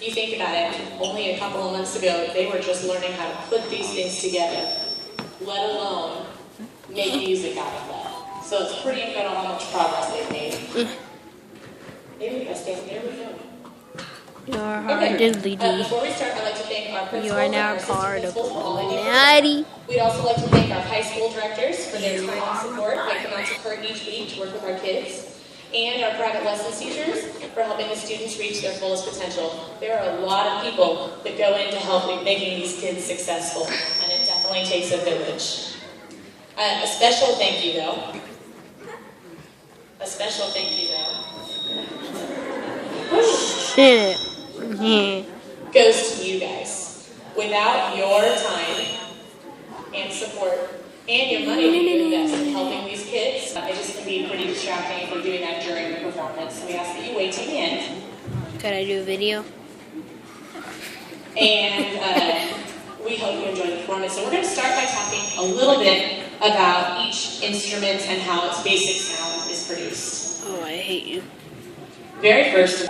You think about it, only a couple of months ago, they were just learning how to put these things together, let alone make music out of them. So it's pretty incredible how much progress they've made. Maybe we gotta stand there. We go. You are hardly Before we start, I'd like to thank our principals. You are now and our part of assistant principals for all they do. Illuminati. We'd also like to thank our high school directors for their time and support. They come out to Kurt each week to work with our kids. And our private lessons teachers for helping the students reach their fullest potential. There are a lot of people that go into helping making these kids successful, and it definitely takes a village. A special thank you, though. Shit. Goes to you guys. Without your time and support and your money that you invest in helping these kids, it just can be pretty distracting if we're doing that during the performance. So we ask that you wait till the end. Could I do a video? And we hope you enjoy the performance. So we're going to start by talking a little bit about each instrument and how its basic sound is produced. Oh, I hate you. Very first.